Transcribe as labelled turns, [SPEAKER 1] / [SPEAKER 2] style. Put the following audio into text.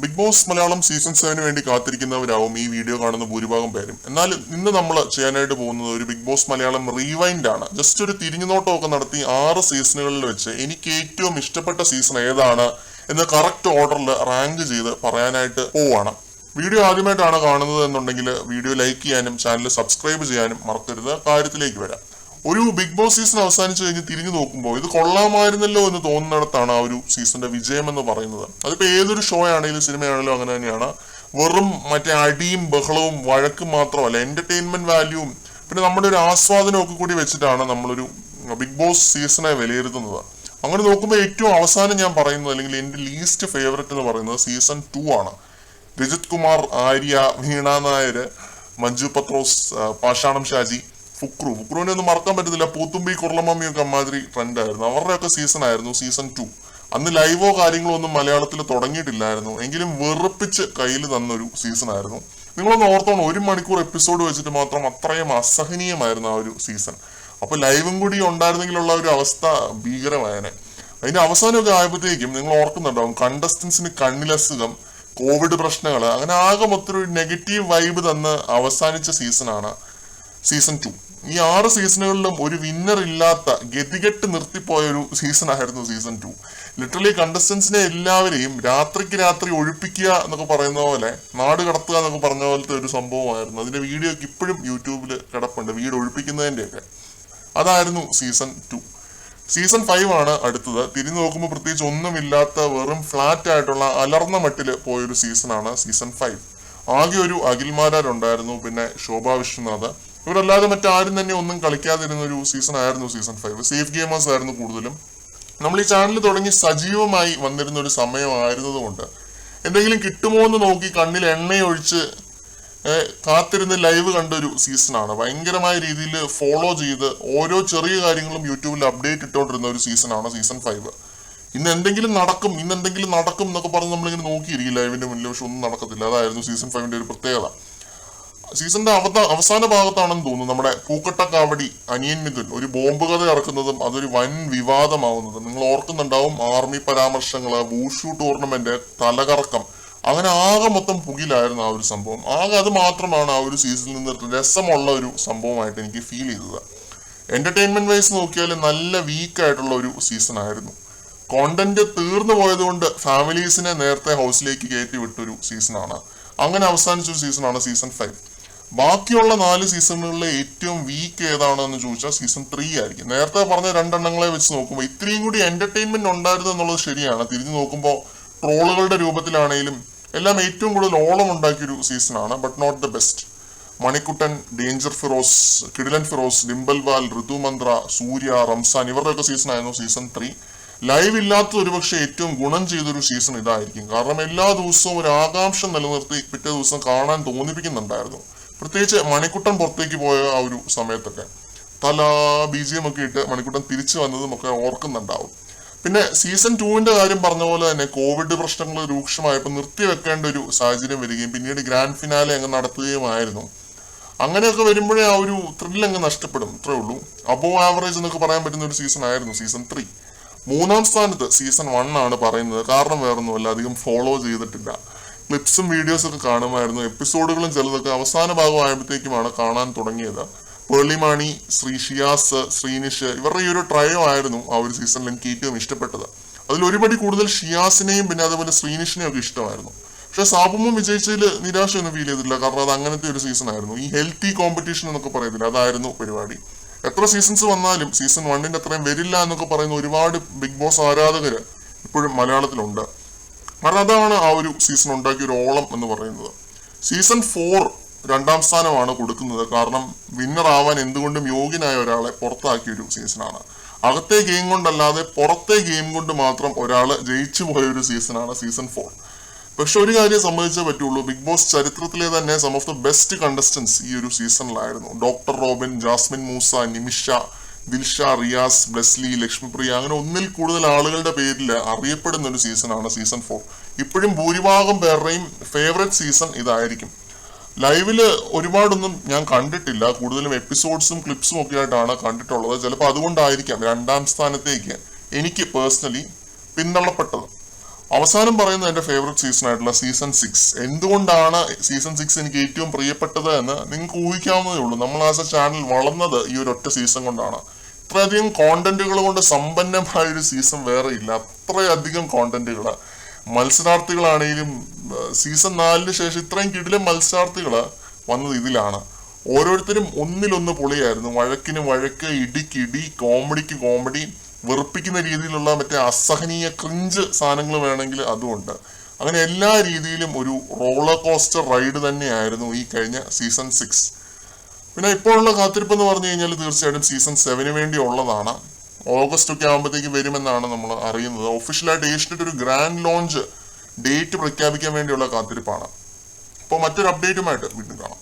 [SPEAKER 1] Big boss Malayalam season 7 വേണ്ടി കാത്തിരിക്കുന്നവരാവും ഈ video കാണുന്ന ഭൂരിഭാഗം പേരും. എന്നാൽ ഇന്ന് നമ്മൾ ചെയ്യാനായിട്ട് പോകുന്നത് ഒരു ബിഗ് ബോസ് മലയാളം റീവൈൻഡ് ആണ്. ജസ്റ്റ് ഒരു തിരിഞ്ഞുനോട്ടമൊക്കെ നടത്തി 6 സീസണുകളിൽ വെച്ച് എനിക്ക് ഏറ്റവും ഇഷ്ടപ്പെട്ട സീസൺ ഏതാണ് എന്ന് കറക്റ്റ് ഓർഡറിൽ റാങ്ക് ചെയ്ത് പറയാനായിട്ട് പോവാണ്. വീഡിയോ ആദ്യമായിട്ടാണ് കാണുന്നത് എന്നുണ്ടെങ്കിൽ വീഡിയോ ലൈക്ക് ചെയ്യാനും ചാനൽ സബ്സ്ക്രൈബ് ചെയ്യാനും മറക്കരുത്. കാര്യത്തിലേക്ക് വരാം. ഒരു ബിഗ് ബോസ് സീസൺ അവസാനിച്ചു കഴിഞ്ഞ് തിരിഞ്ഞു നോക്കുമ്പോൾ ഇത് കൊള്ളാമായിരുന്നല്ലോ എന്ന് തോന്നുന്നിടത്താണ് ആ ഒരു സീസണിന്റെ വിജയം എന്ന് പറയുന്നത്. അതിപ്പോ ഏതൊരു ഷോ ആണെങ്കിലും സിനിമയാണെങ്കിലും അങ്ങനെ തന്നെയാണ്. വെറും മറ്റേ അടിയും ബഹളവും വഴക്കും മാത്രമല്ല, എന്റർടൈൻമെന്റ് വാല്യൂവും പിന്നെ നമ്മുടെ ഒരു ആസ്വാദനവും ഒക്കെ കൂടി വെച്ചിട്ടാണ് നമ്മളൊരു ബിഗ് ബോസ് സീസണെ വിലയിരുത്തുന്നത്. അങ്ങനെ നോക്കുമ്പോൾ ഏറ്റവും അവസാനം ഞാൻ പറയുന്നത്, അല്ലെങ്കിൽ എന്റെ ലീസ്റ്റ് ഫേവററ്റ് എന്ന് പറയുന്നത് സീസൺ 2 ആണ്. രജിത് കുമാർ, ആര്യ, വീണ നായർ, മഞ്ജു പത്രോസ്, പാഷാണം ഷാജി, ഫുക്രുവിനെ ഒന്നും മറക്കാൻ പറ്റത്തില്ല. പൂത്തുമ്പി കുർളമമ്മിയൊക്കെ അമ്മാതിരി ട്രെൻഡ് ആയിരുന്നു. അവരുടെയൊക്കെ സീസൺ ആയിരുന്നു സീസൺ 2. അന്ന് ലൈവോ കാര്യങ്ങളോ ഒന്നും മലയാളത്തിൽ തുടങ്ങിയിട്ടില്ലായിരുന്നു, എങ്കിലും വെറുപ്പിച്ച് കയ്യിൽ തന്നൊരു സീസൺ ആയിരുന്നു. നിങ്ങളൊന്ന് ഓർത്തോണം, 1 മണിക്കൂർ എപ്പിസോഡ് വെച്ചിട്ട് മാത്രം അത്രയും അസഹനീയമായിരുന്നു ആ ഒരു സീസൺ. അപ്പൊ ലൈവും കൂടി ഉണ്ടായിരുന്നെങ്കിലുള്ള ഒരു അവസ്ഥ ഭീകരമായനെ. അതിന്റെ അവസാനമൊക്കെ ആയപ്പോഴത്തേക്കും നിങ്ങൾ ഓർക്കുന്നുണ്ടാവും, കണ്ടസ്റ്റൻസിന് കണ്ണിലസുഖം, കോവിഡ് പ്രശ്നങ്ങൾ, അങ്ങനെ ആകെ മൊത്തം ഒരു നെഗറ്റീവ് വൈബ് തന്ന് അവസാനിച്ച സീസണാണ് സീസൺ 2. ഈ 6 സീസണുകളിലും ഒരു വിന്നർ ഇല്ലാത്ത ഗതികെട്ട് നിർത്തിപ്പോയ ഒരു സീസൺ ആയിരുന്നു സീസൺ 2. ലിറ്ററലി കണ്ടസ്റ്റൻസിനെ എല്ലാവരെയും രാത്രിക്ക് രാത്രി ഒഴിപ്പിക്കുക എന്നൊക്കെ പറയുന്ന പോലെ, നാട് കടത്തുക എന്നൊക്കെ പറഞ്ഞ പോലത്തെ ഒരു സംഭവമായിരുന്നു. അതിന്റെ വീഡിയോ ഒക്കെ ഇപ്പോഴും യൂട്യൂബിൽ കിടപ്പുണ്ട്, വീട് ഒഴിപ്പിക്കുന്നതിന്റെയൊക്കെ. അതായിരുന്നു സീസൺ 2. സീസൺ 5 ആണ് അടുത്തത്. തിരിഞ്ഞു നോക്കുമ്പോൾ പ്രത്യേകിച്ച് ഒന്നുമില്ലാത്ത വെറും ഫ്ലാറ്റ് ആയിട്ടുള്ള അലർന്ന മട്ടില് പോയൊരു സീസണാണ് സീസൺ 5. ആകെ ഒരു അഖിൽമാരാരുണ്ടായിരുന്നു, പിന്നെ ശോഭ വിശ്വനാഥ്. ഇവരല്ലാതെ മറ്റാരും തന്നെ ഒന്നും കളിക്കാതിരുന്ന ഒരു സീസൺ ആയിരുന്നു സീസൺ 5. സേഫ് ഗെയിമേഴ്സ് ആയിരുന്നു കൂടുതലും. നമ്മൾ ഈ ചാനൽ തുടങ്ങി സജീവമായി വന്നിരുന്ന ഒരു സമയമായിരുന്നത് കൊണ്ട് എന്തെങ്കിലും കിട്ടുമോ എന്ന് നോക്കി കണ്ണിൽ എണ്ണയൊഴിച്ച് കാത്തിരുന്ന് ലൈവ് കണ്ടൊരു സീസണാണ്. ഭയങ്കരമായ രീതിയിൽ ഫോളോ ചെയ്ത് ഓരോ ചെറിയ കാര്യങ്ങളും യൂട്യൂബിൽ അപ്ഡേറ്റ് ഇട്ടുകൊണ്ടിരുന്ന ഒരു സീസണാണ് സീസൺ 5. ഇന്ന് എന്തെങ്കിലും നടക്കും എന്നൊക്കെ പറഞ്ഞ് നമ്മളിങ്ങനെ നോക്കിയിരിക്കും ലൈവിന്റെ മുന്നിൽ, പക്ഷെ ഒന്നും നടക്കത്തില്ല. അതായിരുന്നു സീസൺ 5ന്റെ ഒരു പ്രത്യേകത. സീസണിന്റെ അവസാന ഭാഗത്താണെന്ന് തോന്നുന്നു നമ്മുടെ പൂക്കട്ടക്കാവടി അനിയൻ മിഥുൻ ഒരു ബോംബ് കഥ ഇറക്കുന്നതും അതൊരു വൻ വിവാദമാവുന്നതും നിങ്ങൾ ഓർക്കുന്നുണ്ടാവും. ആർമി പരാമർശങ്ങള്, വൂഷു ടൂർണമെന്റ്, തലകറക്കം, അങ്ങനെ ആകെ മൊത്തം പുകിലായിരുന്നു ആ ഒരു സംഭവം. ആകെ അത് മാത്രമാണ് ആ ഒരു സീസണിൽ നിന്ന് രസമുള്ള ഒരു സംഭവമായിട്ട് എനിക്ക് ഫീൽ ചെയ്തത്. എന്റർടൈൻമെന്റ് വൈസ് നോക്കിയാൽ നല്ല വീക്ക് ആയിട്ടുള്ള ഒരു സീസൺ ആയിരുന്നു. കോണ്ടന്റ് തീർന്നു പോയതുകൊണ്ട് ഫാമിലീസിനെ നേരത്തെ ഹൗസിലേക്ക് കയറ്റി വിട്ടൊരു സീസണാണ്. അങ്ങനെ അവസാനിച്ചൊരു സീസണാണ് സീസൺ 5. ബാക്കിയുള്ള 4 സീസണുകളിലെ ഏറ്റവും വീക്ക് ഏതാണെന്ന് ചോദിച്ചാൽ സീസൺ 3 ആയിരിക്കും. നേരത്തെ പറഞ്ഞ 2 എണ്ണങ്ങളെ വെച്ച് നോക്കുമ്പോൾ ഇത്രയും കൂടി എന്റർടൈൻമെന്റ് ഉണ്ടായിരുന്നു എന്നുള്ളത് ശരിയാണ്. തിരിഞ്ഞു നോക്കുമ്പോൾ ട്രോളുകളുടെ രൂപത്തിലാണെങ്കിലും എല്ലാം ഏറ്റവും കൂടുതൽ ഓളം ഉണ്ടാക്കിയൊരു സീസണാണ്, but not the best. Manikuttan, danger Firoz, കിടിലൻ ഫിറോസ്, ഡിംബൽവാൽ, ഋതുമന്ത്ര, സൂര്യ, റംസാൻ ഇവരുടെയൊക്കെ സീസൺ ആയിരുന്നു സീസൺ 3. ലൈവ് ഇല്ലാത്ത ഒരുപക്ഷെ ഏറ്റവും ഗുണം ചെയ്തൊരു സീസൺ ഇതായിരിക്കും. കാരണം എല്ലാ ദിവസവും ഒരു ആകാംക്ഷ നിലനിർത്തി പിറ്റേ ദിവസം കാണാൻ തോന്നിപ്പിക്കുന്നുണ്ടായിരുന്നു. പ്രത്യേകിച്ച് മണിക്കുട്ടൻ പുറത്തേക്ക് പോയ ആ ഒരു സമയത്തൊക്കെ തല BGM ഒക്കെ ഇട്ട് മണിക്കുട്ടൻ തിരിച്ചു വന്നതും ഒക്കെ ഓർക്കുന്നുണ്ടാവും. പിന്നെ സീസൺ 2ന്റെ കാര്യം പറഞ്ഞ പോലെ തന്നെ കോവിഡ് പ്രശ്നങ്ങൾ രൂക്ഷമായപ്പോൾ നിർത്തിവെക്കേണ്ട ഒരു സാഹചര്യം വരികയും പിന്നീട് ഗ്രാൻഡ് ഫിനാലെ അങ്ങ് നടത്തുകയുമായിരുന്നു. അങ്ങനെയൊക്കെ വരുമ്പോഴേ ആ ഒരു ത്രില്ല് അങ്ങ് നഷ്ടപ്പെടും, ഇത്രേ ഉള്ളൂ. അബോവ് ആവറേജ് എന്നൊക്കെ പറയാൻ പറ്റുന്ന ഒരു സീസൺ ആയിരുന്നു സീസൺ 3. 3-ാം സ്ഥാനത്ത് സീസൺ 1 ആണ് പറയുന്നത്. കാരണം വേറൊന്നുമല്ല, അധികം ഫോളോ ചെയ്തിട്ടില്ല. ക്ലിപ്സും വീഡിയോസും ഒക്കെ കാണുമായിരുന്നു. എപ്പിസോഡുകളും ചിലതൊക്കെ അവസാന ഭാഗം ആയപ്പോഴത്തേക്കുമാണ് കാണാൻ തുടങ്ങിയത്. പേർളിമാണി, ഷിയാസ്, ശ്രീനിഷ് ഇവരുടെ ഈ ഒരു ട്രയോ ആയിരുന്നു ആ ഒരു സീസണിൽ എനിക്ക് ഏറ്റവും ഇഷ്ടപ്പെട്ടത്. അതിൽ ഒരുപടി കൂടുതൽ ഷിയാസിനെയും പിന്നെ അതുപോലെ ശ്രീനിഷിനെയും ഒക്കെ ഇഷ്ടമായിരുന്നു. പക്ഷെ സാബുമും വിജയിച്ചതിൽ നിരാശയൊന്നും ഫീൽ ചെയ്തില്ല, കാരണം അത് അങ്ങനത്തെ ഒരു സീസൺ ആയിരുന്നു. ഈ ഹെൽത്തി കോമ്പറ്റീഷൻ എന്നൊക്കെ പറയത്തില്ല, അതായിരുന്നു പരിപാടി. എത്ര സീസൺസ് വന്നാലും സീസൺ 1ന്റെ അത്രയും വരില്ല എന്നൊക്കെ പറയുന്ന ഒരുപാട് ബിഗ് ബോസ് ആരാധകര് ഇപ്പോഴും മലയാളത്തിലുണ്ട്. കാരണം അതാണ് ആ ഒരു സീസൺ ഉണ്ടാക്കിയ ഒരു ഓളം എന്ന് പറയുന്നത്. സീസൺ 4 2-ാം സ്ഥാനമാണ് കൊടുക്കുന്നത്. കാരണം വിന്നർ ആവാൻ എന്തുകൊണ്ടും യോഗ്യനായ ഒരാളെ പുറത്താക്കിയ ഒരു സീസണാണ്. അകത്തെ ഗെയിം കൊണ്ടല്ലാതെ പുറത്തെ ഗെയിം കൊണ്ട് മാത്രം ഒരാള് ജയിച്ചു പോയ ഒരു സീസണാണ് സീസൺ 4. പക്ഷെ ഒരു കാര്യം സമ്മതിച്ചേ പറ്റുള്ളൂ, ബിഗ് ബോസ് ചരിത്രത്തിലെ തന്നെ some of the best contestants ഈ ഒരു സീസണിലായിരുന്നു. Doctor Robin, Jasmine Moosa, Nimisha, Dilsha, Riyas, Blesslee, Lakshmipriya, അങ്ങനെ ഒന്നിൽ കൂടുതൽ ആളുകളുടെ പേരിൽ അറിയപ്പെടുന്ന ഒരു സീസണാണ് സീസൺ 4. ഇപ്പോഴും ഭൂരിഭാഗം പേരുടെയും ഫേവറേറ്റ് സീസൺ ഇതായിരിക്കും. ലൈവില് ഒരുപാടൊന്നും ഞാൻ കണ്ടിട്ടില്ല, കൂടുതലും എപ്പിസോഡ്സും ക്ലിപ്സും ഒക്കെ ആയിട്ടാണ് കണ്ടിട്ടുള്ളത്. ചിലപ്പോൾ അതുകൊണ്ടായിരിക്കാം 2-ാം സ്ഥാനത്തേക്ക് എനിക്ക് പേഴ്സണലി പിന്തള്ളപ്പെട്ടത്. അവസാനം പറയുന്നത് എന്റെ ഫേവറേറ്റ് സീസൺ ആയിട്ടുള്ള സീസൺ 6. എന്തുകൊണ്ടാണ് സീസൺ 6 എനിക്ക് ഏറ്റവും പ്രിയപ്പെട്ടത് എന്ന് നിങ്ങൾക്ക് ഊഹിക്കാവുന്നതേ ഉള്ളൂ. നമ്മൾ ആസ് എ ചാനൽ വളർന്നത് ഈ ഒരു ഒറ്റ സീസൺ കൊണ്ടാണ്. ഇത്രയധികം കോണ്ടന്റുകൾ കൊണ്ട് സമ്പന്നമായ ഒരു സീസൺ വേറെ ഇല്ല. അത്രയധികം കോണ്ടന്റുകൾ. മത്സരാർത്ഥികളാണെങ്കിലും സീസൺ 4 ശേഷം ഇത്രയും കിടിലൻ മത്സരാർത്ഥികൾ വന്നത് ഇതിലാണ്. ഓരോരുത്തരും ഒന്നിലൊന്ന് പൊളിയായിരുന്നു. വഴക്കിന് വഴക്ക്, ഇടിക്ക് ഇടി, കോമഡിക്ക് കോമഡി, വെറുപ്പിക്കുന്ന രീതിയിലുള്ള മറ്റേ അസഹനീയ ക്രിഞ്ച് സാധനങ്ങൾ വേണമെങ്കിൽ അതുമുണ്ട്. അങ്ങനെ എല്ലാ രീതിയിലും ഒരു റോളർ കോസ്റ്റർ റൈഡ് തന്നെയായിരുന്നു ഈ കഴിഞ്ഞ സീസൺ 6. പിന്നെ ഇപ്പോഴുള്ള കാത്തിരിപ്പ് എന്ന് പറഞ്ഞു കഴിഞ്ഞാൽ തീർച്ചയായിട്ടും സീസൺ 7 വേണ്ടി ഉള്ളതാണ്. ഓഗസ്റ്റ് ഒക്കെ ആകുമ്പോഴത്തേക്ക് വരുമെന്നാണ് നമ്മൾ അറിയുന്നത്. ഒഫീഷ്യലായിട്ട് ഏഷ്യനെറ്റ് ഒരു ഗ്രാൻഡ് ലോഞ്ച് ഡേറ്റ് പ്രഖ്യാപിക്കാൻ വേണ്ടിയുള്ള കാത്തിരിപ്പാണ്. അപ്പോൾ മറ്റൊരു അപ്ഡേറ്റുമായിട്ട് വീണ്ടും കാണാം.